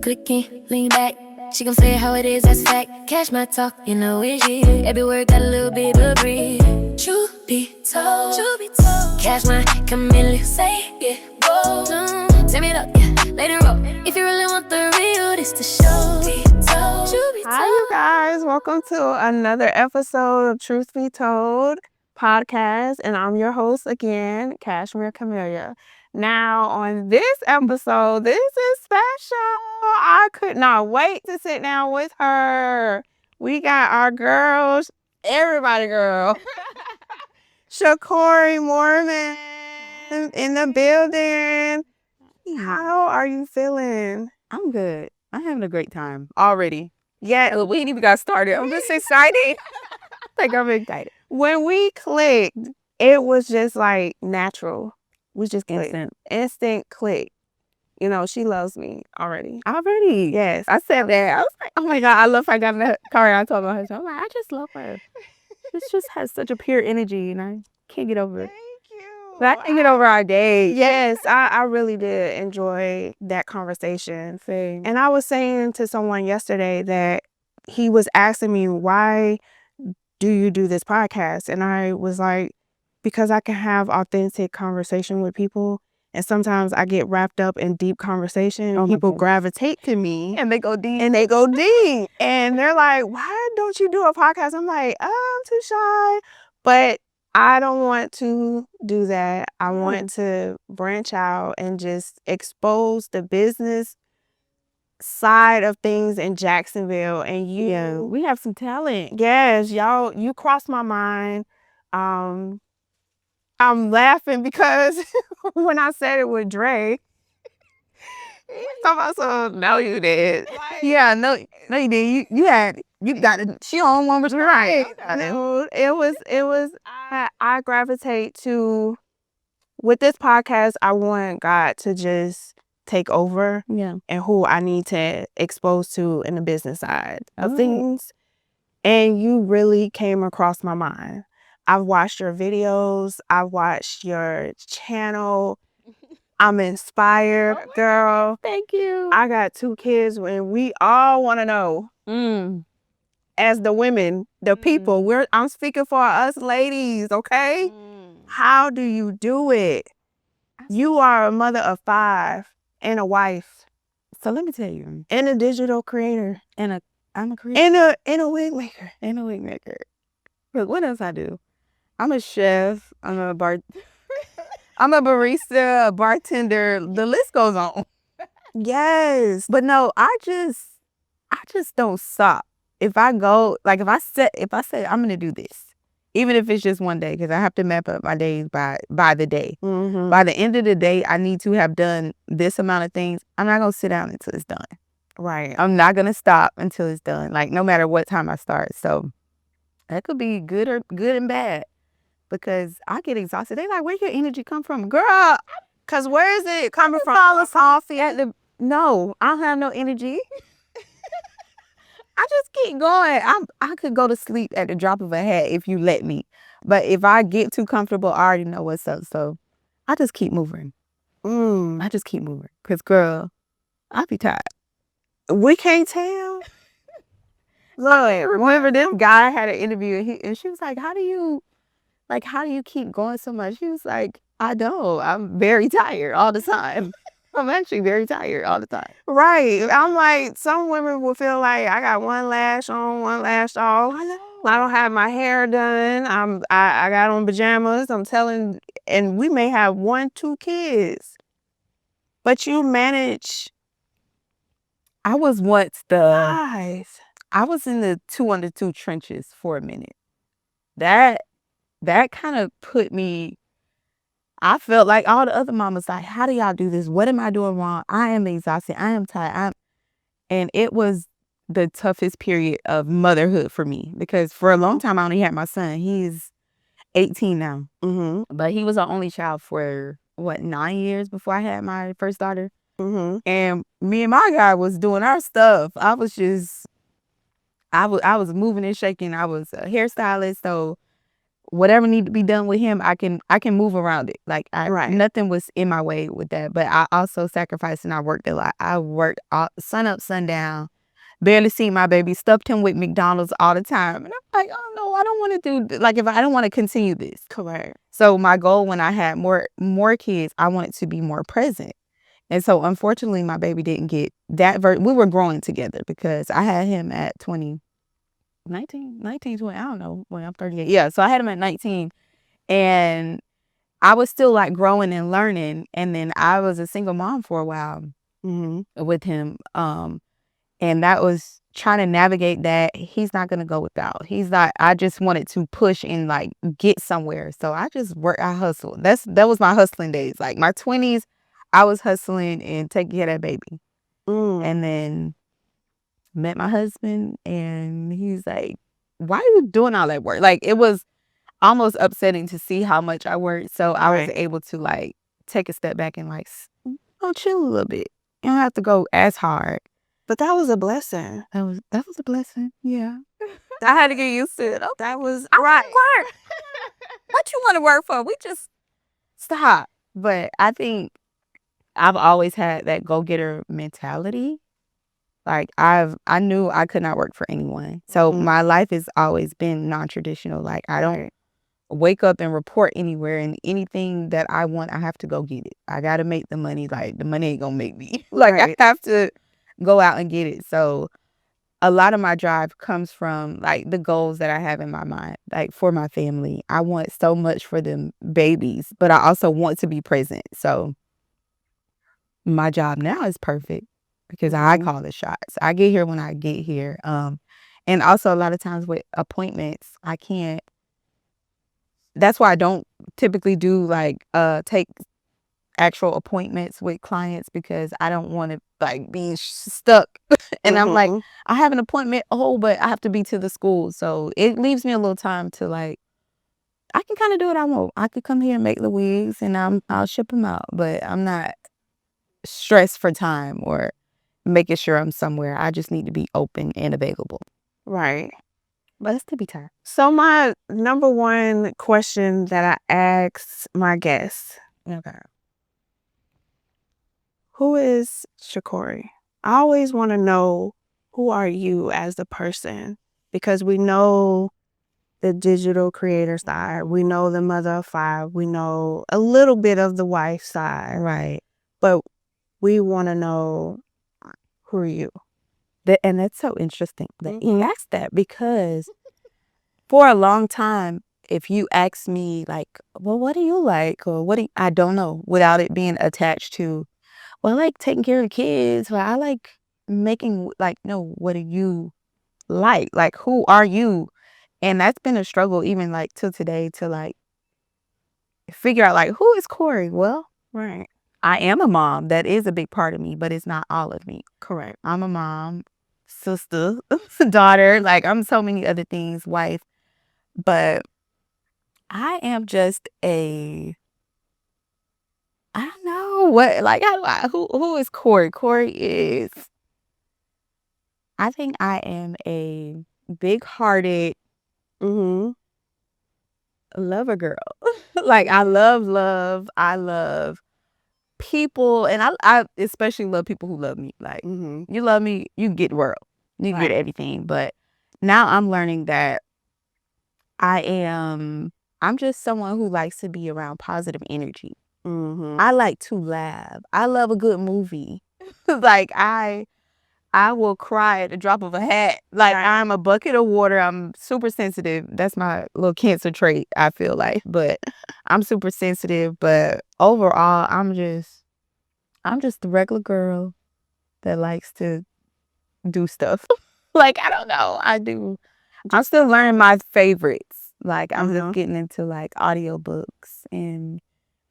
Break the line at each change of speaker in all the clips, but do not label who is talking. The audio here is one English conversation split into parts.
clicking, lean back. She gon' say it how it is, that's fact. Cash my talk, you know it's shit. Every word got a little bit of breathe. Truth be told, cash my chameleon, say yeah, go. Send me it up, yeah, let it roll. If you really want the real, this the show.
Hi, you guys. Welcome to another episode of Truth Be Told podcast, and I'm your host again, Cashmere Camellia. Now, on this episode, this is special. I could not wait to sit down with her. We got our girls, everybody girl, ShaCorie Mormon in the building. How are you feeling?
I'm good. I'm having a great time already.
Yeah,
We ain't even got started. I'm just excited. I'm excited.
when we clicked, it was just like natural. We just clicked. Instant click. You know, she loves me already.
Already.
Yes.
I said that. I was like, oh my God, I love her. I got in the car and I told my husband, I'm like, I just love her. This just has such a pure energy and I can't get over it.
Thank you.
But I can't get over our day.
Yes, I really did enjoy that conversation.
Same.
And I was saying to someone yesterday that he was asking me, why do you do this podcast? And I was like, because I can have authentic conversation with people. And sometimes I get wrapped up in deep conversation.
Oh my
People
God.
gravitate to me.
And they go deep.
And they go deep. And they're like, why don't you do a podcast? I'm like, I'm too shy. But I don't want to do that. I want to branch out and just expose the business side of things in Jacksonville. And
we have some talent.
yes, y'all, you crossed my mind. I'm laughing because when I said it with Dre, he's talking about some, no, you did.
Yeah, no, you did. You got it. She on one was right.
No, it was, I gravitate to, with this podcast, I want God to just take over
Yeah.
and who I need to expose to in the business side of things. And you really came across my mind. I've watched your videos. I've watched your channel. I'm inspired, girl.
Thank you.
I got 2 kids and we all want to know, as the women, the people, I'm speaking for us ladies, okay? How do you do it? You are a mother of 5 and a wife.
So let me tell you.
And a digital creator.
I'm a creator.
And a wig maker.
And a wig maker. Look, what else I do? I'm a chef. I'm a barista, a bartender. The list goes on.
Yes.
But no, I just don't stop. If I say I'm gonna do this, even if it's just one day, because I have to map up my days by the day.
Mm-hmm.
By the end of the day, I need to have done this amount of things. I'm not gonna sit down until it's done.
Right.
I'm not gonna stop until it's done. Like no matter what time I start. So that could be good and bad. Because I get exhausted. They like, where your energy come from? Girl,
Because where is it coming from?
all the coffee at the... No, I don't have no energy. I just keep going. I could go to sleep at the drop of a hat if you let me. But if I get too comfortable, I already know what's up. So I just keep moving. I just keep moving. Because, girl, I be tired.
We can't tell.
Look, remember this guy had an interview and she was like, how do you keep going so much? He was like, I don't. I'm very tired all the time. I'm actually very tired all the time.
Right. I'm like, some women will feel like I got one lash on, one lash off.
I know.
I don't have my hair done. I got on pajamas. And we may have 1, 2 kids. But you manage.
I was once
Guys.
I was in the 2 under 2 trenches for a minute. That kind of put me, I felt like all the other mamas like, how do y'all do this? What am I doing wrong? I am exhausted. I am tired. And it was the toughest period of motherhood for me because for a long time I only had my son. He's 18 now. But he was our only child for 9 years before I had my first daughter. And me and my guy was doing our stuff. I was moving and shaking. I was a hairstylist, so whatever need to be done with him, I can move around it. Like nothing was in my way with that. But I also sacrificed and I worked a lot. I worked sun up, sundown, barely see my baby, stuffed him with McDonald's all the time. And I'm like, oh no, I don't want to do, like, if I don't want to continue this.
Correct.
So my goal when I had more kids, I wanted to be more present. And so unfortunately my baby didn't get that. We were growing together because I had him at 19, 20, I don't know, when I'm 38. Yeah, so I had him at 19 and I was still like growing and learning. And then I was a single mom for a while with him. And that was trying to navigate that. He's not going to go without. He's not, I just wanted to push and like get somewhere. So I just worked, I hustled. That was my hustling days. Like my 20s, I was hustling and taking care of that baby. And then met my husband and he's like, why are you doing all that work? Like it was almost upsetting to see how much I worked. So I was able to like take a step back and like, chill a little bit. You don't have to go as hard.
But that was a blessing.
That was a blessing. Yeah.
I had to get used to it. That was
right. Work. What you want to work for? We just stop. But I think I've always had that go-getter mentality. Like I knew I could not work for anyone. So my life has always been non-traditional. Like I don't wake up and report anywhere, and anything that I want, I have to go get it. I got to make the money. Like the money ain't gonna make me. Like I have to go out and get it. So a lot of my drive comes from like the goals that I have in my mind, like for my family. I want so much for them babies, but I also want to be present. So my job now is perfect because I call the shots. I get here when I get here. And also a lot of times with appointments, I can't. That's why I don't typically do like take actual appointments with clients, because I don't want to like be stuck. And I'm like, I have an appointment, but I have to be to the school. So it leaves me a little time to like, I can kind of do what I want. I could come here and make the wigs and I'll ship them out, but I'm not stressed for time or making sure I'm somewhere. I just need to be open and available.
Right.
But it's to be tired.
So my number one question that I ask my guests, who is ShaCorie? I always want to know, who are you as a person? Because we know the digital creator side. We know the mother of 5. We know a little bit of the wife side.
Right.
But we want to know, who are you?
And that's so interesting that you asked that, because for a long time, if you ask me like, well, what do you like? Or I don't know, without it being attached to, well, I like taking care of kids. Well, I like making, like, no, what do you like? Like, who are you? And that's been a struggle even like till today to like figure out like, who is Corie? Well,
Right.
I am a mom. That is a big part of me, but it's not all of me.
Correct.
I'm a mom, sister, daughter. Like I'm so many other things, wife. But I am just I don't know what, like, who is Corie? Corie is, I think I am a big-hearted lover girl. Like I love love. I love people, and I especially love people who love me. Like you love me, you get the world, you get everything. But now I'm learning that I'm just someone who likes to be around positive energy. I like to laugh. I love a good movie. Like I will cry at the drop of a hat. Like I'm a bucket of water. I'm super sensitive. That's my little Cancer trait, I feel like. But I'm super sensitive. But overall, I'm just the regular girl that likes to do stuff. Like I don't know. I'm still learning my favorites. Like I'm just getting into like audiobooks and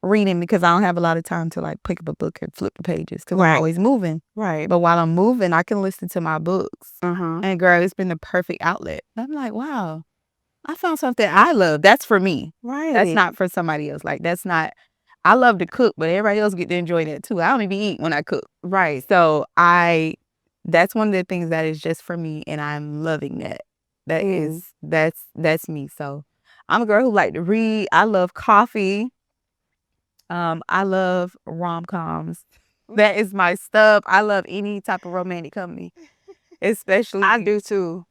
reading, because I don't have a lot of time to like pick up a book and flip the pages, because I'm always moving.
Right.
But while I'm moving, I can listen to my books. And girl, it's been the perfect outlet. I'm like, wow, I found something I love. That's for me.
Right.
That's not for somebody else. Like that's not, I love to cook, but everybody else get to enjoy that too. I don't even eat when I cook.
Right.
So that's one of the things that is just for me, and I'm loving that. That's me. So I'm a girl who like to read. I love coffee. I love rom-coms. That is my stuff. I love any type of romantic comedy, especially.
I do too.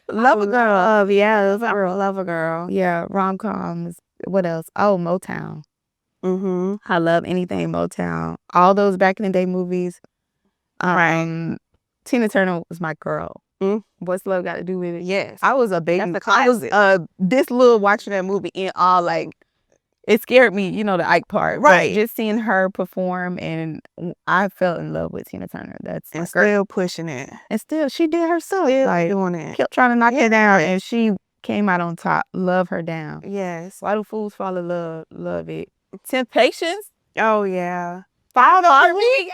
Love a girl.
Love a girl.
Yeah, rom-coms. What else? Oh, Motown.
Mm-hmm.
I love anything Motown. All those back in the day movies.
Right.
Tina Turner was my girl.
Mm.
What's love got to do with it?
Yes.
I was a baby.
That's a
I was
classic.
this little watching that movie in all like it scared me, you know, the Ike part.
Right.
But just seeing her perform and I fell in love with Tina Turner. That's
And
my girl.
still pushing it.
And still she did herself.
Still
Like
doing it.
kept trying to knock her down and she came out on top. Love her down.
Yes.
Why do fools fall in love? Love it. Temptations.
Oh yeah.
Five Harmonies.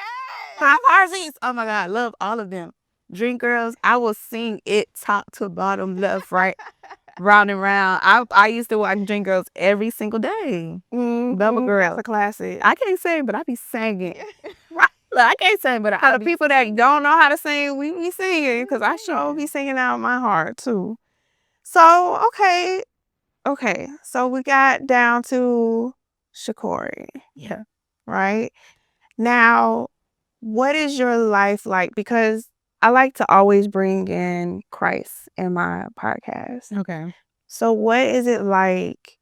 Five Harmonies. Oh my God. Love all of them. Dream Girls. I will sing it top to bottom, left, right, round and round. I used to watch Dream Girls every single day.
Mm-hmm.
Love a girl.
That's a classic.
I can't sing, but I be singing. Right. Look, I can't sing, but
The people that don't know how to sing, we be singing because I sure be singing out of my heart too. So okay. So we got down to ShaCorie.
Yeah.
Right now, what is your life like? Because I like to always bring in Christ in my podcast.
Okay.
So what is it like?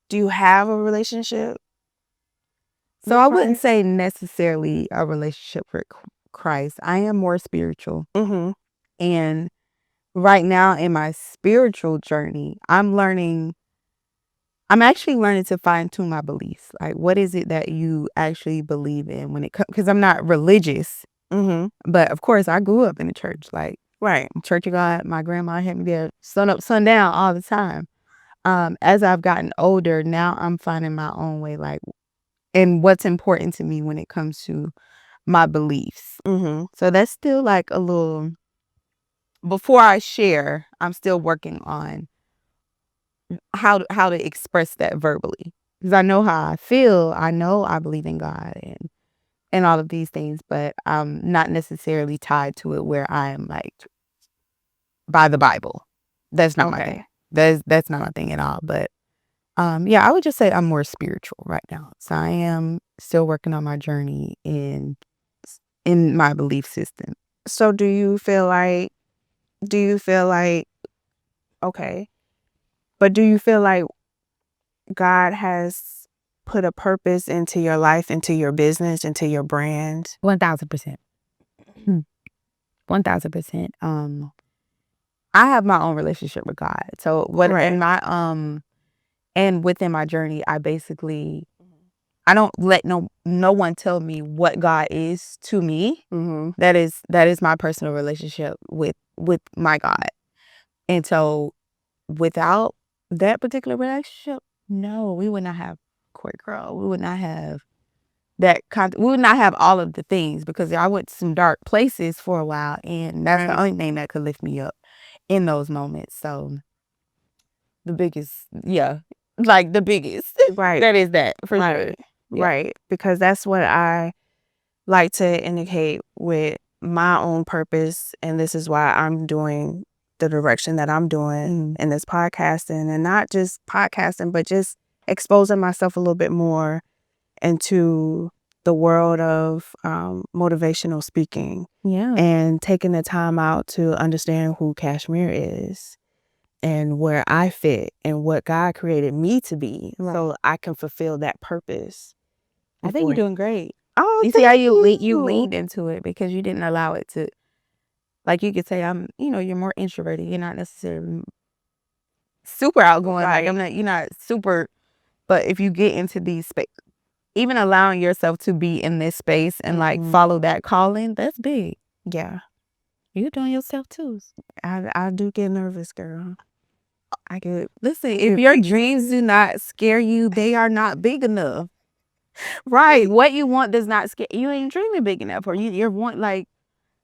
Do you have a relationship?
So I wouldn't say necessarily a relationship with Christ. I am more spiritual.
Mm-hmm.
And right now in my spiritual journey, I'm actually learning to fine tune my beliefs. Like, what is it that you actually believe in when it comes? Because I'm not religious, but of course, I grew up in the church. Like,
Right.
Church of God, my grandma had me there sun up, sundown all the time. As I've gotten older, now I'm finding my own way, like, and what's important to me when it comes to my beliefs.
Mm-hmm.
So that's still like a little. Before I share, I'm still working on how to express that verbally, because I know how I feel. I know I believe in God and all of these things, but I'm not necessarily tied to it where I am like by the Bible. That's not my thing. That's not my thing at all. But yeah, I would just say I'm more spiritual right now. So I am still working on my journey in my belief system.
So do you feel like okay, but do you feel like God has put a purpose into your life, into your business, into your brand?
1000%. 1000%. I have my own relationship with God. So in my and within my journey, I basically I don't let no one tell me what God is to me.
Mm-hmm.
That is my personal relationship with my God. And so without that particular relationship, no, we would not have Court Girl. We would not have we would not have all of the things, because I went to some dark places for a while, and that's the only thing that could lift me up in those moments. So the biggest, like the biggest,
Right.
that is that for sure. Yeah.
Right. Because that's what I like to indicate with my own purpose. And this is why I'm doing the direction that I'm doing in this podcasting, and not just podcasting, but just exposing myself a little bit more into the world of motivational speaking.
Yeah.
And taking the time out to understand who Kashmir is and where I fit and what God created me to be, so I can fulfill that purpose.
I think you're doing great.
Oh,
You see how you leaned into it, because you didn't allow it to, like, you could say you're more introverted. You're not necessarily super outgoing.
Right.
Like you're not super, but if you get into these space, even allowing yourself to be in this space and like follow that calling, that's big.
Yeah.
You're doing yourself too.
I do get nervous, girl. I get.
Listen, if your dreams do not scare you, they are not big enough.
Right.
What you want does not scare you. Ain't dreaming big enough, or you're want, like,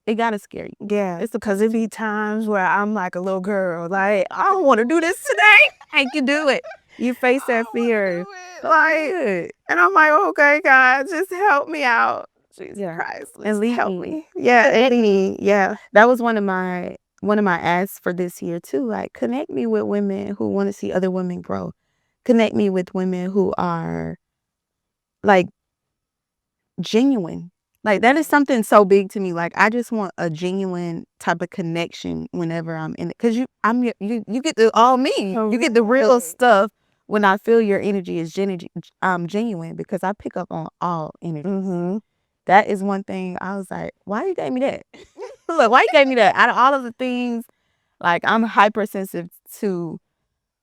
it gotta scare you.
Yeah, it's because it be times where I'm like a little girl, like, I don't want to do this today.
I can do it. You face that fear,
like, and I'm like, okay, God, just help me out. Jesus Christ,
and lead
help
me.
me. Yeah, Eddie. Yeah,
that was one of my one of my asks for this year too. Like, connect me with women who want to see other women grow. Connect me with women who are like genuine. Like, that is something so big to me. Like, I just want a genuine type of connection whenever I'm in it. Cause you get the all me. You get the real stuff when I feel your energy is genuine, because I pick up on all energy.
Mm-hmm.
That is one thing I was like, why you gave me that? Look, why you gave me that? Out of all of the things, like, I'm hypersensitive to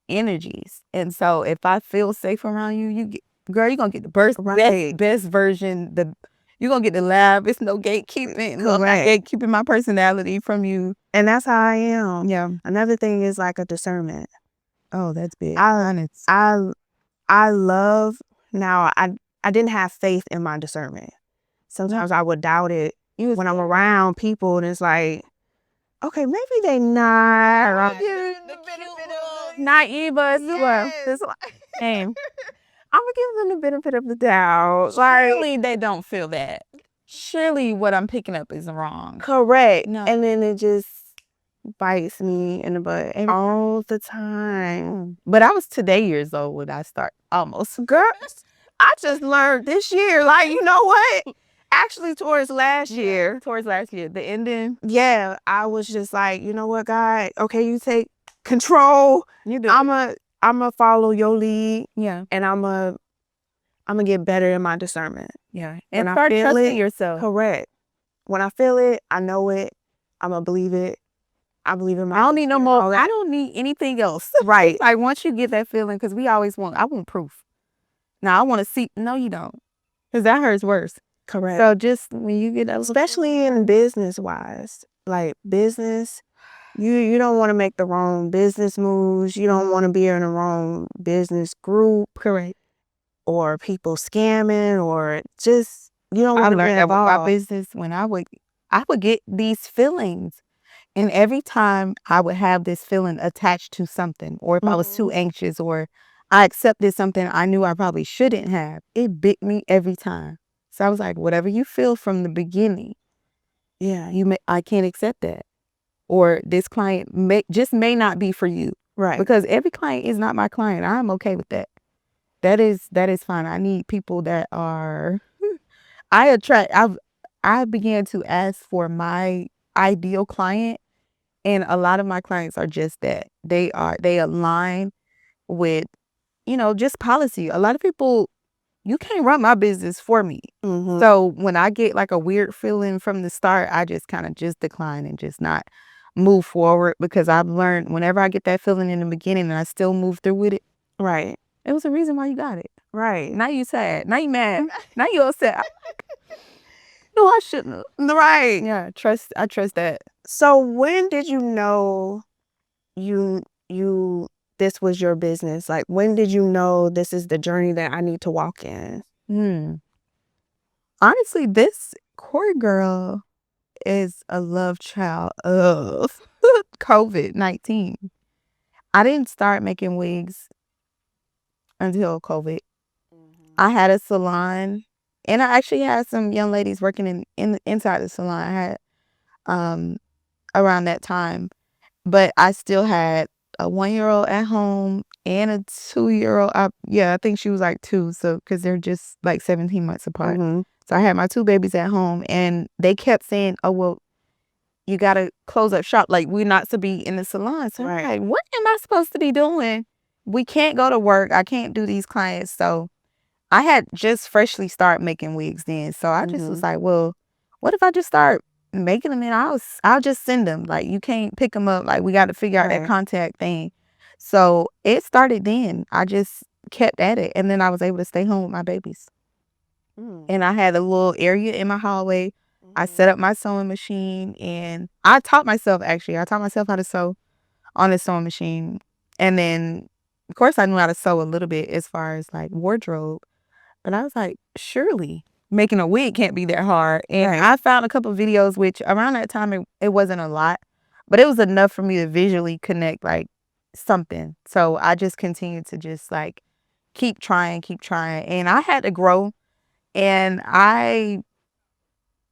energies. And so if I feel safe around you, girl, you're gonna get the best version. You're gonna get the lab. It's no gatekeeping. No, not gatekeeping my personality from you.
And that's how I am.
Yeah.
Another thing is like a discernment.
Oh, that's big.
I love, now I didn't have faith in my discernment. Sometimes I would doubt it when I'm around people, and it's like, okay, maybe they not naive as well. I'm gonna give them the benefit of the doubt.
Surely they don't feel that. Surely what I'm picking up is wrong.
Correct.
No.
And then it just bites me in the butt all the time.
But I was today years old when I start almost.
Girl, I just learned this year, like, you know what? Actually, towards last year,
the ending.
yeah, I was just like, you know what, God? Okay, you take control.
You do.
I'ma follow your lead.
Yeah.
And I'ma get better in my discernment.
Yeah.
When
And
I
start
feel
trusting
it,
yourself.
correct. When I feel it, I know it. I'ma believe it. I believe in my.
I don't need no more. I don't need anything else.
Right.
Like, once you get that feeling, because I want proof. Now I want to see. No, you don't. Because that hurts worse.
Correct.
So just when you get that,
especially in business wise, like business, you don't want to make the wrong business moves. You don't want to be in the wrong business group.
Correct.
Or people scamming, or just, you don't want to
learned
get
that with my
involved.
business when I would get these feelings. And every time I would have this feeling attached to something, or if I was too anxious, or I accepted something I knew I probably shouldn't have, it bit me every time. So I was like, whatever you feel from the beginning,
Yeah.
I can't accept that. Or this client may not be for you.
Right.
Because every client is not my client. I'm okay with that. That is fine. I need people that are I began to ask for my ideal client, and a lot of my clients are just that. They align with, just policy. A lot of people, you can't run my business for me. So when I get like a weird feeling from the start, I just kind of just decline and just not move forward, because I've learned whenever I get that feeling in the beginning and I still move through with it.
Right.
It was a reason why you got it.
Right.
Now you sad. Now you mad. Now you upset. No, I shouldn't have.
Right.
Yeah, I trust that.
So when did you know you this was your business? Like, when did you know this is the journey that I need to walk in?
Honestly, this Corey girl is a love child of COVID-19. I didn't start making wigs until COVID. I had a salon, and I actually had some young ladies working inside the salon. I had around that time, but I still had a 1-year-old at home and a 2-year-old. I think she was like 2, so because they're just like 17 months apart. So I had my 2 babies at home, and they kept saying, "Oh, well, you gotta close up shop. Like, we're not to be in the salon." So I'm like, what am I supposed to be doing? We can't go to work. I can't do these clients. So I had just freshly started making wigs then. So I just was like, well, what if I just start making them, and I'll just send them. Like, you can't pick them up. Like, we got to figure out that contact thing. So it started then. I just kept at it, and then I was able to stay home with my babies. And I had a little area in my hallway. I set up my sewing machine, and I taught myself how to sew on the sewing machine. And then, of course, I knew how to sew a little bit as far as like wardrobe. But I was like, surely making a wig can't be that hard. And I found a couple of videos, which around that time, it wasn't a lot, but it was enough for me to visually connect like something. So I just continued to just like keep trying. And I had to grow. And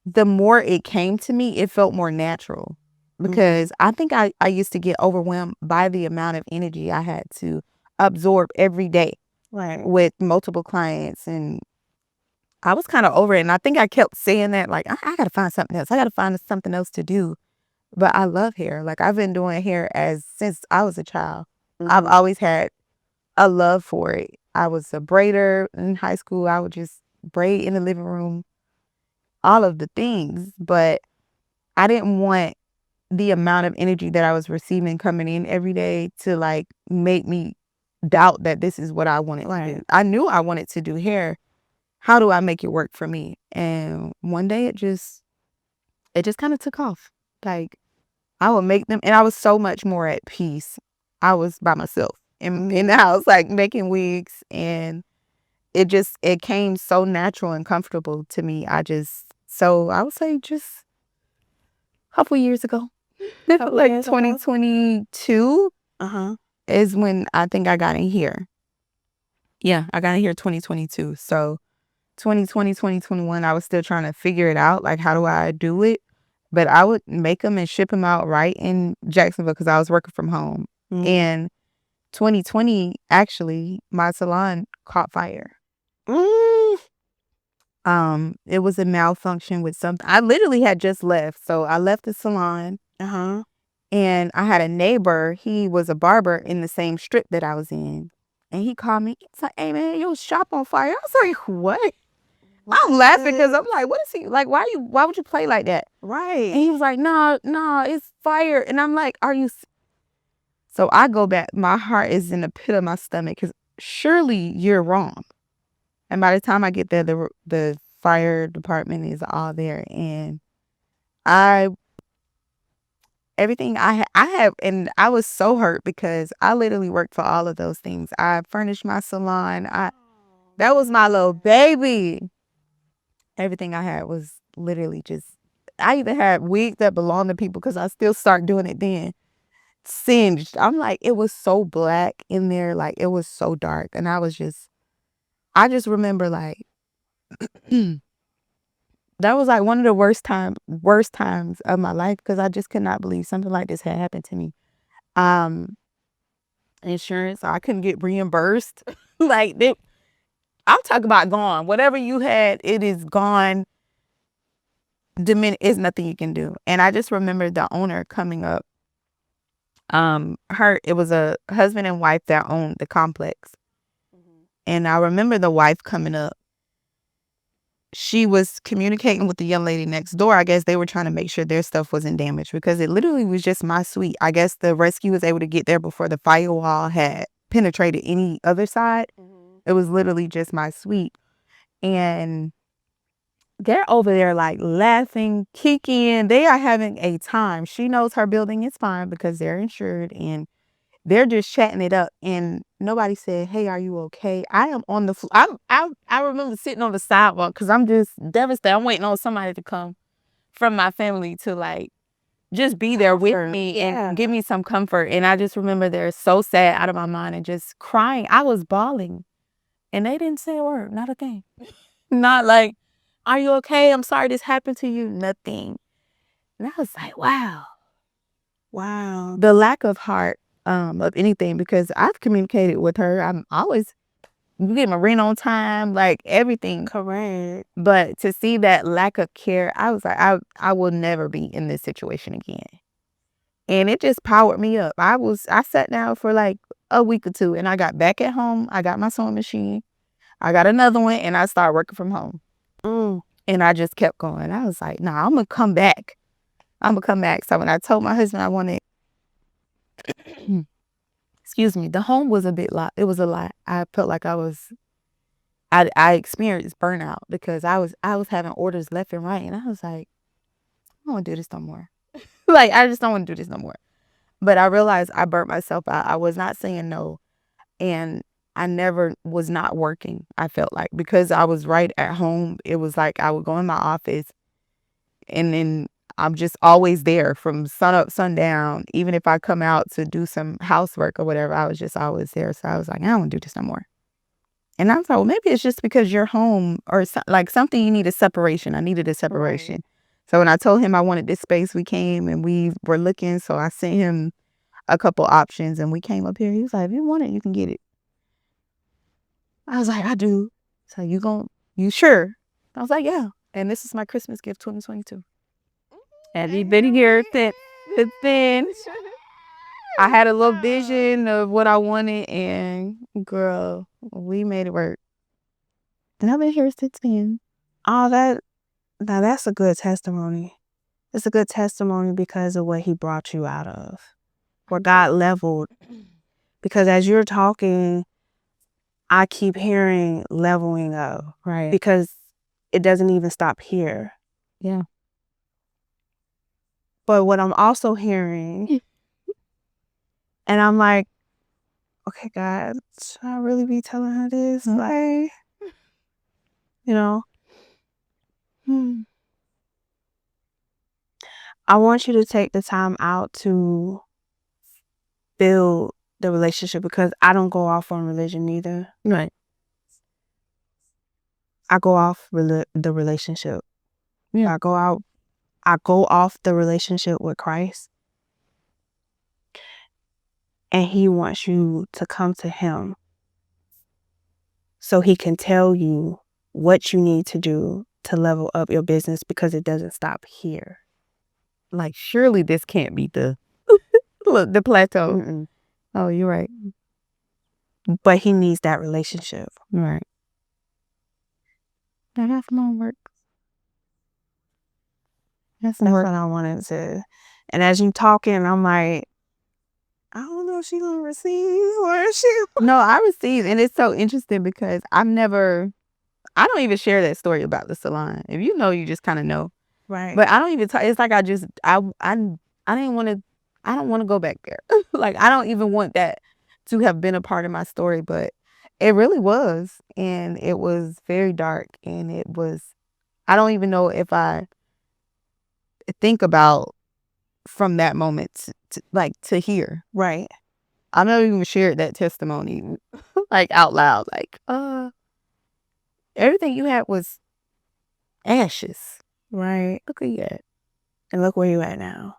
the more it came to me, it felt more natural. because I think I used to get overwhelmed by the amount of energy I had to absorb every day with multiple clients. And I was kind of over it. And I think I kept saying that, like, I got to find something else. I got to find something else to do. But I love hair. Like, I've been doing hair since I was a child. I've always had a love for it. I was a braider in high school. I would just braid in the living room, all of the things. But I didn't want the amount of energy that I was receiving coming in every day to like make me doubt that this is what I wanted to do. I knew I wanted to do hair. How do I make it work for me? And one day it just kind of took off. Like, I would make them, and I was so much more at peace. I was by myself in the house, like making wigs, and it came so natural and comfortable to me. So I would say just a couple years ago, like 2022 is when I think I got in here. Yeah, I got in here 2022. So 2020, 2021, I was still trying to figure it out. Like, how do I do it? But I would make them and ship them out right in Jacksonville because I was working from home. And 2020, actually, my salon caught fire. It was a malfunction with something. I literally had just left. So I left the salon. And I had a neighbor. He was a barber in the same strip that I was in. And he called me. He's like, "Hey, man, your shop on fire." I was like, "What?" I'm laughing because I'm like, "What is he like? Why would you play like that?" And he was like, "No, it's fire." And I'm like, "Are you?" So I go back. My heart is in the pit of my stomach because surely you're wrong. And by the time I get there, the fire department is all there, and everything I have, and I was so hurt because I literally worked for all of those things. I furnished my salon. That was my little baby. Everything I had was literally just, I even had wigs that belonged to people because I still started doing it then. Singed. I'm like, it was so black in there. Like, it was so dark. And I just remember like, that was like one of the worst times of my life because I just could not believe something like this had happened to me. Insurance, I couldn't get reimbursed. Like, I'm talking about gone. Whatever you had, it is gone. Is nothing you can do. And I just remember the owner coming up. It was a husband and wife that owned the complex. And I remember the wife coming up. She was communicating with the young lady next door. I guess they were trying to make sure their stuff wasn't damaged because it literally was just my suite. I guess the rescue was able to get there before the firewall had penetrated any other side. It was literally just my suite. And they're over there like laughing, kicking. They are having a time. She knows her building is fine because they're insured, and they're just chatting it up. And nobody said, "Hey, are you okay?" I am on the floor. I remember sitting on the sidewalk because I'm just devastated. I'm waiting on somebody to come from my family to like just be there with me and give me some comfort. And I just remember they're so sad, out of my mind, and just crying. I was bawling, and they didn't say a word, not a thing. Not like, "Are you okay? I'm sorry this happened to you." Nothing. And I was like, wow. The lack of heart of anything, because I've communicated with her. I'm always get my rent on time, like everything.
Correct.
But to see that lack of care, I was like, I will never be in this situation again. And it just powered me up. I sat down for like a week or two, and I got back at home. I got my sewing machine. I got another one, and I started working from home. And I just kept going. I was like, "Nah, I'm gonna come back. So when I told my husband I wanted, excuse me, the home was it was a lot. I felt like I experienced burnout because I was having orders left and right. And I was like, "I don't want to do this no more." Like, I just don't want to do this no more. But I realized I burnt myself out. I was not saying no. And I never was not working. I felt like, because I was right at home, it was like I would go in my office, and then I'm just always there from sun up, sundown. Even if I come out to do some housework or whatever, I was just always there. So I was like, I don't want to do this no more. And I was like, well, maybe it's just because you're home, or like something you need a separation. I needed a separation. So when I told him I wanted this space, we came and we were looking. So I sent him a couple options and we came up here. He was like, if you want it, you can get it. I was like, I do. So you sure? I was like, yeah. And this is my Christmas gift 2022. And he's been here since then. I had a little vision of what I wanted, and girl, we made it work. And I've been here since then.
Oh, now that's a good testimony. It's a good testimony because of what he brought you out of, where God leveled. Because as you're talking, I keep hearing leveling up,
Right.
because it doesn't even stop here.
Yeah.
But what I'm also hearing, and I'm like, okay, God, should I really be telling her this? Like, you know, I want you to take the time out to build the relationship, because I don't go off on religion either.
Right.
I go off the relationship.
Yeah.
I go off the relationship with Christ. And he wants you to come to him so he can tell you what you need to do to level up your business, because it doesn't stop here.
Like, surely this can't be the plateau.
Mm-mm.
Oh, you're right.
But he needs that relationship.
Right. I have some homework.
That's what I wanted to. And as you talking, I'm like, I don't know if she's gonna receive or she.
No, I receive, and it's so interesting because I don't even share that story about the salon. If you know, you just kind of know.
Right.
But I don't even talk. It's like I didn't want to. I don't want to go back there. Like, I don't even want that to have been a part of my story, but it really was, and it was very dark, and it was. I don't even know if I think about from that moment to here.
Right.
I've never even shared that testimony like out loud. Like, everything you had was ashes.
Right.
Look where you at.
And look where you at now.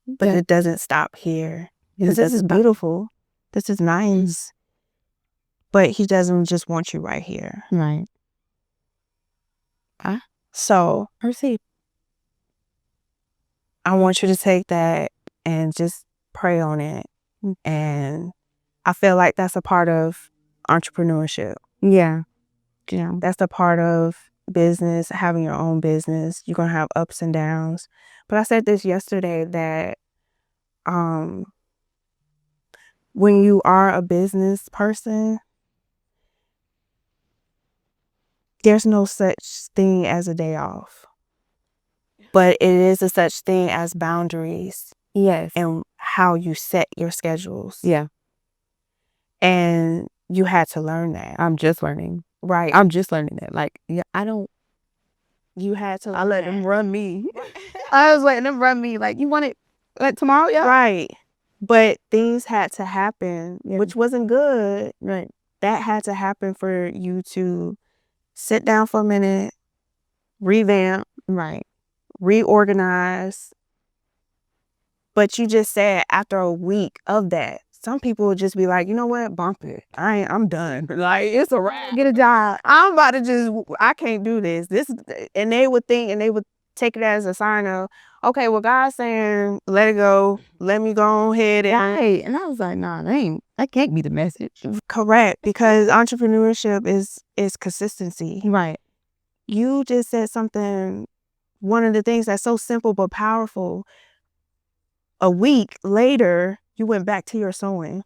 But it doesn't stop here. Because
It
this is beautiful. This is nice. But he doesn't just want you right here.
Right.
So
Receive.
I want you to take that and just pray on it. And I feel like that's a part of entrepreneurship.
Yeah. Yeah.
That's a part of business, having your own business. You're going to have ups and downs. But I said this yesterday that when you are a business person, there's no such thing as a day off. But it is a such thing as boundaries.
Yes.
And how you set your schedules.
Yeah.
And you had to learn that.
I'm just learning.
Right.
I'm just learning that. Like, yeah,
You had to learn
I let
that.
them run me. I was letting them run me. Like, you want it like tomorrow? Yeah.
Right. But things had to happen,
Yeah.
which wasn't good.
Right.
That had to happen for you to sit down for a minute, revamp,
Right.
reorganize. But you just said after a week of that, some people would just be like, you know what, bump it. I'm done. Like, it's a wrap.
Get a job.
I'm about to I can't do this. And they would think, and they would take it as a sign of, okay, well, God's saying, let it go. Let me go ahead and.
Right. And I was like, nah, that can't be the message.
Correct. Because entrepreneurship is consistency.
Right.
You just said something, one of the things that's so simple but powerful. A week later, you went back to your sewing.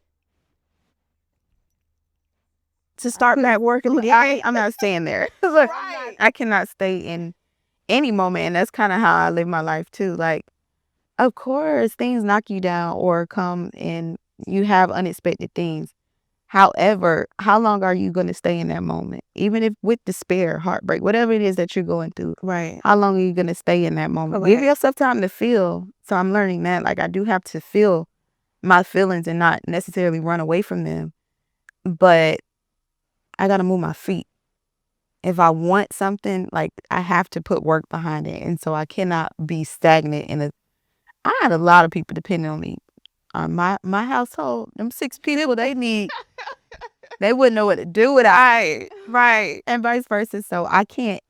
To start back working.
I'm not staying there. Look,
Right.
I cannot stay in any moment. And that's kind of how I live my life too. Like, of course, things knock you down or come and you have unexpected things. However, how long are you going to stay in that moment? Even if with despair, heartbreak, whatever it is that you're going through.
Right.
How long are you going to stay in that moment? Give yourself time to feel. So I'm learning that. Like, I do have to feel my feelings and not necessarily run away from them. But I got to move my feet. if I want something, like, I have to put work behind it. And so I cannot be stagnant I had a lot of people depending on me. My household, them 6 people, they wouldn't know what to do without.
Right.
And vice versa. So I can't,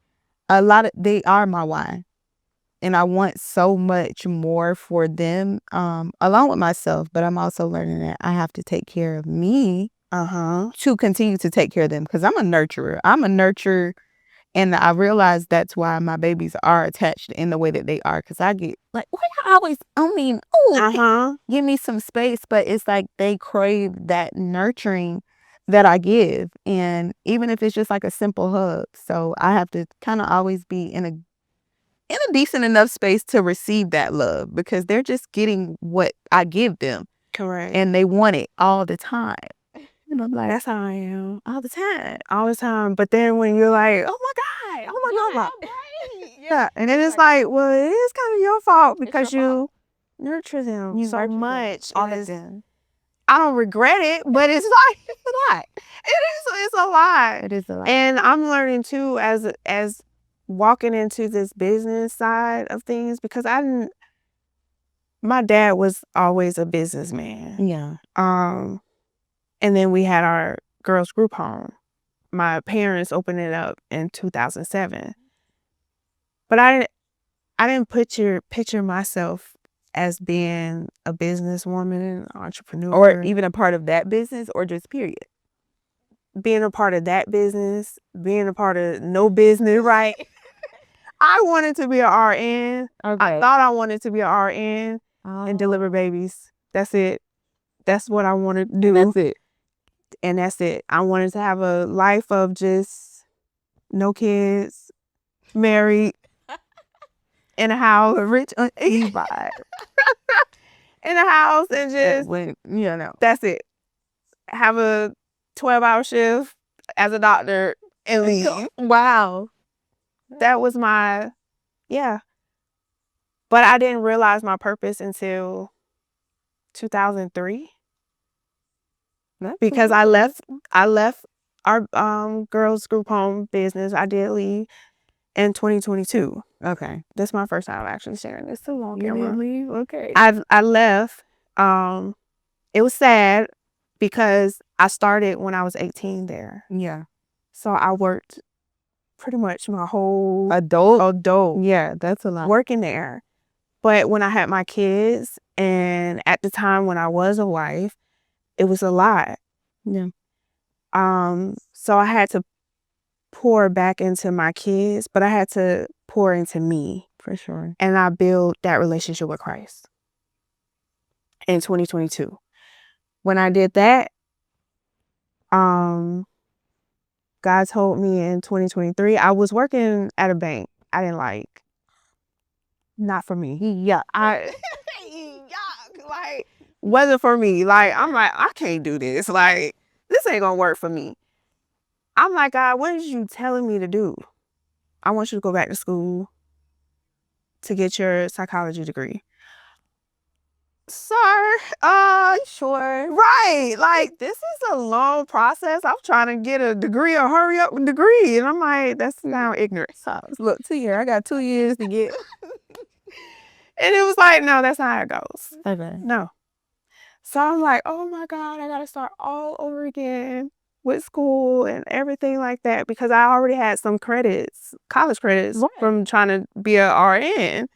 they are my why. And I want so much more for them, along with myself. But I'm also learning that I have to take care of me to continue to take care of them. Because I'm a nurturer. And I realize that's why my babies are attached in the way that they are. Because I get like, why you always, give me some space. But it's like they crave that nurturing that I give. And even if it's just like a simple hug. So I have to kind of always be in a decent enough space to receive that love, because they're just getting what I give them.
Correct.
And they want it all the time. Like,
that's how I am.
all the time.
All the time. But then when you're like, oh my God. Yeah. And then it's like, well, it is kind of your fault because you nurture them
You
so
nurture them,
much.
all
And
of them.
I don't regret it, but it's like, it's a lot. It's a lot.
It is a lot.
And I'm learning too, as walking into this business side of things, because my dad was always a businessman.
Yeah.
And then we had our girls group home. My parents opened it up in 2007. But I didn't picture myself as being a businesswoman, entrepreneur.
Or even a part of that business, or just period.
Being a part of that business, being a part of no business, right? I wanted to be an RN.
Okay.
I thought I wanted to be an RN and deliver babies. That's it. That's what I wanted to do.
That's it.
And that's it. I wanted to have a life of just no kids, married, in a house, rich, vibe. In a house, and just that's it. Have a 12-hour shift as a doctor and leave.
Wow.
That was my, yeah. But I didn't realize my purpose until 2003. Because I left our girls group home business. I did leave in 2022.
Okay.
That's my first time actually sharing this too long.
You didn't leave? Okay.
I left. It was sad because I started when I was 18 there.
Yeah.
So I worked pretty much my whole
adult. Yeah, that's a lot.
working there. But when I had my kids, and at the time when I was a wife, it was a lot.
Yeah.
So I had to pour back into my kids, but I had to pour into me.
For sure.
And I built that relationship with Christ in 2022. When I did that, God told me in 2023, I was working at a bank I didn't like. Not for me.
Yeah.
Like, wasn't for me. Like, I'm like, I can't do this. Like, this ain't gonna work for me. I'm like, God, what is you telling me to do? I want you to go back to school to get your psychology degree. Sir,
Sure.
right. Like, this is a long process. I'm trying to get a degree, a hurry up degree. And I'm like, that's now ignorant. So,
Look, 2 years. I got 2 years to get.
and it was like, no, that's not how it goes.
Okay.
No. So I'm like, oh my God, I got to start all over again with school and everything like that, because I already had some credits, college credits, from trying to be a RN.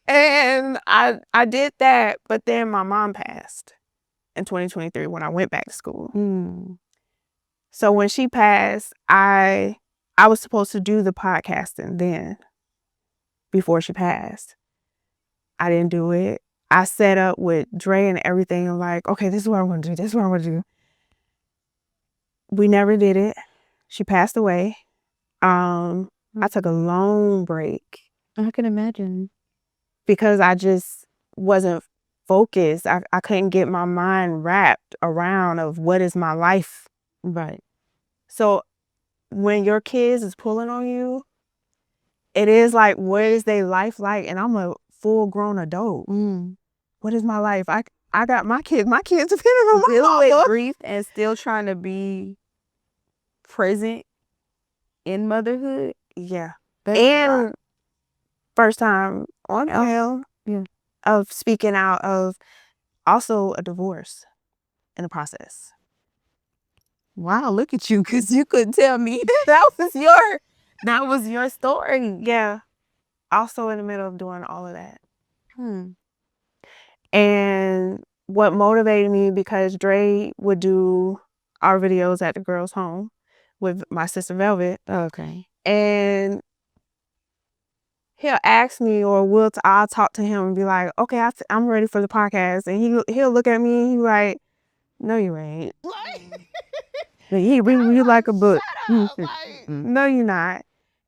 And I did that, but then my mom passed in 2023 when I went back to school. So when she passed, I was supposed to do the podcasting then, before she passed. I didn't do it. I set up with Dre and everything, and like, okay, this is what I'm going to do. This is what I'm going to do. We never did it. She passed away. I took a long break.
I can imagine.
Because I just wasn't focused. I couldn't get my mind wrapped around of what is my life.
Right.
So when your kids is pulling on you, it is like, what is their life like? And I'm a full grown adult. What is my life? I got my kids. My kids depending on my
Dealing
mama.
with grief and still trying to be present in motherhood.
Yeah.
That's
And first time on film of speaking out of also a divorce in the process.
wow, look at you, because you couldn't tell me that was your story.
Yeah. Also in the middle of doing all of that.
Hmm.
And what motivated me, because Dre would do our videos at the girls' home with my sister Velvet.
Okay.
And he'll ask me, or I'll talk to him and be like, okay, I'm ready for the podcast. And he'll look at me and he's like, no, you ain't. He read you like a book. No, you're not.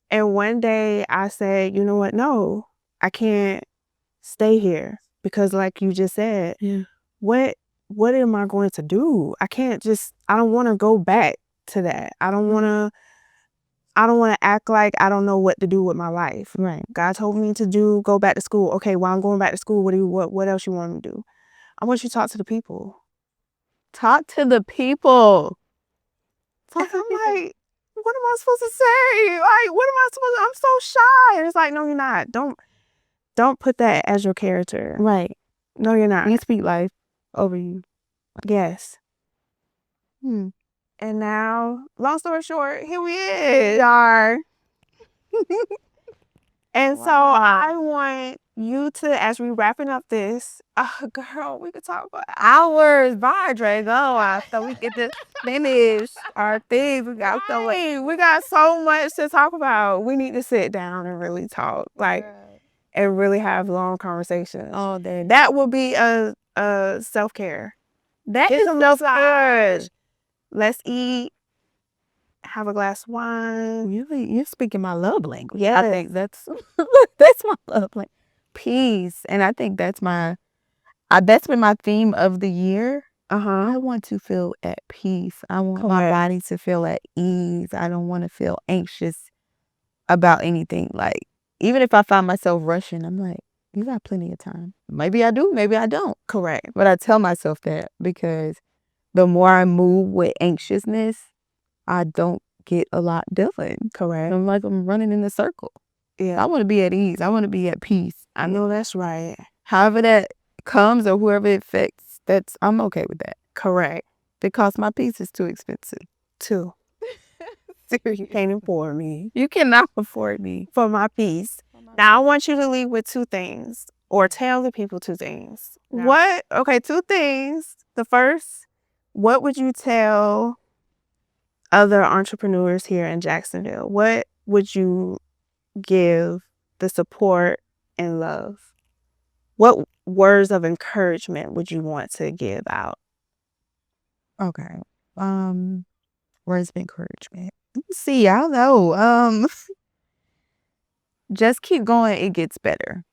And one day I said, you know what? No, I can't stay here, because like you just said, what am I going to do? I don't want to go back to that. I don't want to act like I don't know what to do with my life.
Right.
God told me to go back to school. Okay, while I'm going back to school, what else you want me to do? I want you to talk to the people.
Talk to the people.
And I'm like, what am I supposed to say? Like, what am I supposed to, I'm so shy. And it's like, no, you're not. Don't put that as your character.
Right.
No, you're not.
You speak life over you.
Yes.
Hmm.
And now, long story short, here we are. And so I want you to, as we wrapping up this, girl, we could talk for
hours. Bye, Drago. So we get to finish our things. We got
so much to talk about. We need to sit down and really talk, and really have long conversations.
all day.
That will be a self-care.
That
Get
is
some massage. Let's eat. Have a glass of wine.
You're speaking my love language.
Yes.
I think that's that's my love language. Peace. And I think that's been my theme of the year. I want to feel at peace. I want my body to feel at ease. I don't want to feel anxious about anything. Like, even if I find myself rushing, I'm like, you got plenty of time. Maybe I do, maybe I don't.
Correct.
But I tell myself that, because the more I move with anxiousness, I don't get a lot done.
Correct.
I'm like, I'm running in a circle.
Yeah.
I want to be at ease. I want to be at peace.
I know that's right.
However that comes, or whoever it affects, I'm okay with that.
Correct.
Because my peace is too expensive.
Too. You can't afford me.
You cannot afford me.
For my peace. Now I want you to leave with two things, or tell the people two things. No. Two things. The first, what would you tell other entrepreneurs here in Jacksonville? What would you give the support and love? What words of encouragement would you want to give out?
Okay. Words of encouragement. Let's see, I don't know. Just keep going, it gets better.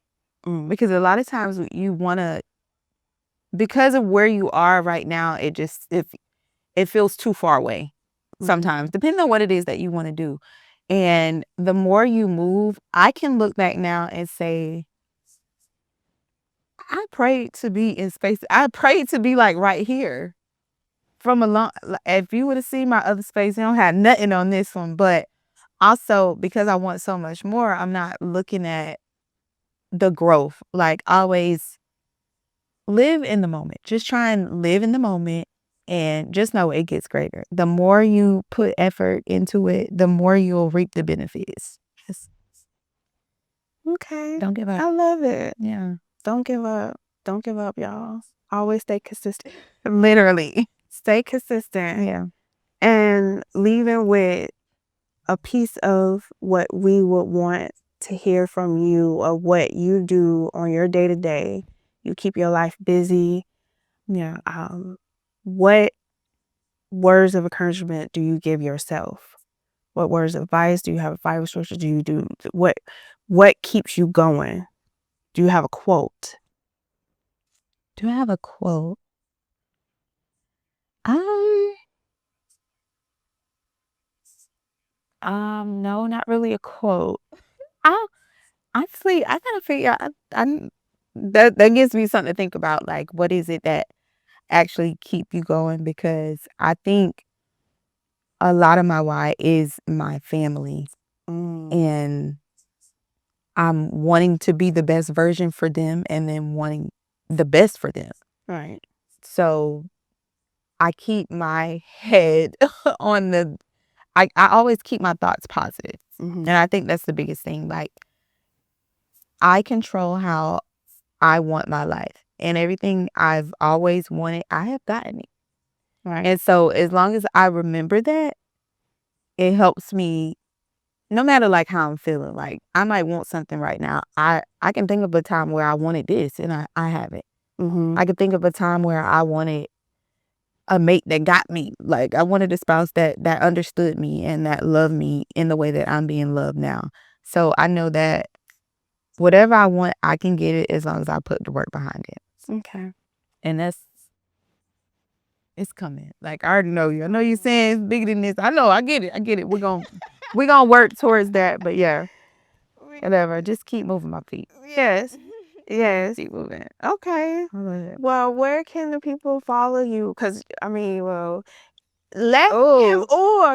Because a lot of times you want to, because of where you are right now, it feels too far away sometimes, depending on what it is that you want to do. And the more you move, I can look back now and say, I prayed to be in space. I prayed to be like right here. If you would have seen my other space, I don't have nothing on this one. But also, because I want so much more, I'm not looking at the growth. Like, always live in the moment. Just try and live in the moment, and just know it gets greater. The more you put effort into it, the more you'll reap the benefits.
Okay.
Don't give up.
I love it.
Yeah.
Don't give up. Don't give up, y'all. Always stay consistent.
Literally.
Stay consistent.
Yeah.
And leaving with a piece of what we would want to hear from you, or what you do on your day-to-day. You keep your life busy. Yeah. What words of encouragement do you give yourself? What words of advice? Do you have a fire structure? Do you do what keeps you going? Do you have a quote?
Do I have a quote? No, not really a quote. Honestly, I gotta figure out. That gives me something to think about. Like, what is it that actually keep you going? Because I think a lot of my why is my family. And I'm wanting to be the best version for them and then wanting the best for them.
Right.
So I keep my head on the, I always keep my thoughts positive. And I think that's the biggest thing. Like, I control how I want my life, and everything I've always wanted, I have gotten it.
Right.
And so as long as I remember that, it helps me, no matter like how I'm feeling. Like, I might want something right now. I can think of a time where I wanted this and I have it. I can think of a time where I wanted a mate that got me. Like, I wanted a spouse that understood me and that loved me in the way that I'm being loved now. So I know that whatever I want, I can get it as long as I put the work behind it.
Okay.
And it's coming. Like, I already know you. I know you're saying it's bigger than this. I know. I get it. We're gonna work towards that. But yeah, whatever. Just keep moving my feet.
Yes. Yes.
Keep moving.
Okay.
I love it.
Well, where can the people follow you? Because, I mean, well,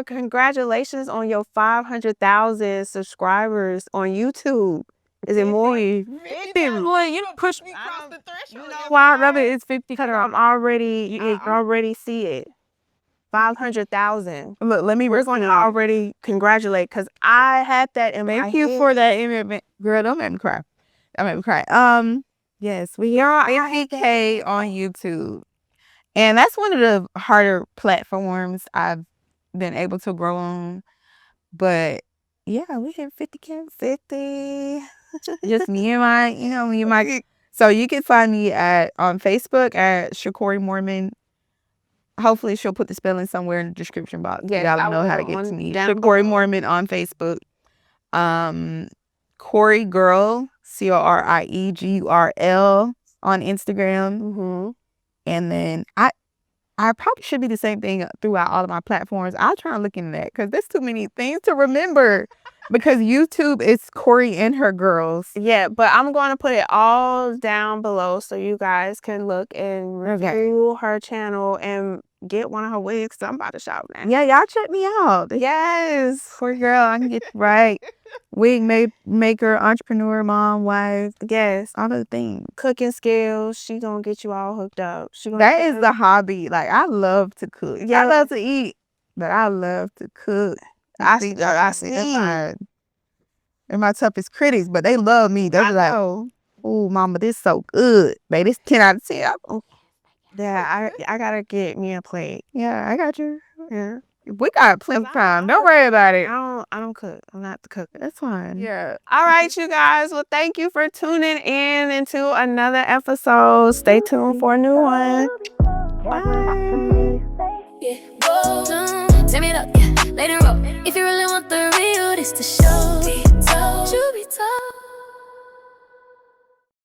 congratulations on your 500,000 subscribers on YouTube. Is it more?
50. Boy, you don't push me across the threshold.
Why I love it. It's 50. I'm already, you can already see it. 500,000.
Look, let me.
We're going to already congratulate, because I had that in my head.
Thank you for that image. Girl, don't make me cry. Don't make me cry. Yes, we are 50K on YouTube. And that's one of the harder platforms I've been able to grow on. But yeah, we hit 50K.
50.
Just me and my, so you can find me on Facebook at ShaCorie Mormon. Hopefully she'll put the spelling somewhere in the description box.
Yeah,
y'all know how to get to me.
down
ShaCorie Mormon on Facebook. Corey Girl, CorieGurl on Instagram. And then I probably should be the same thing throughout all of my platforms. I'll try and look into that, because there's too many things to remember. Because YouTube is Corey and her girls.
Yeah, but I'm going to put it all down below so you guys can look and review her channel and get one of her wigs. So I'm about to shop now.
Yeah, y'all check me out.
Yes.
Poor girl, I can get you right. Wig maker, entrepreneur, mom, wife.
Yes.
All the things.
Cooking skills. She going to get you all hooked up.
That is the hobby. Like, I love to cook.
Yeah.
I love to eat, but I love to cook.
I see.
They're my toughest critics, but they love me. They're like, oh, mama, this so good. Baby, this 10 out of 10.
Yeah, I gotta get me a plate.
Yeah, I got you.
Yeah.
We got plenty of time. Don't worry about it.
I don't cook. I'm not the cook.
That's fine.
Yeah. All right, you guys. Well, thank you for tuning in into another episode. Stay tuned for a new one. Bye.
Yeah, whoa, turn it up, yeah, let it roll. If you really want the real, this the show. Be told, you be told.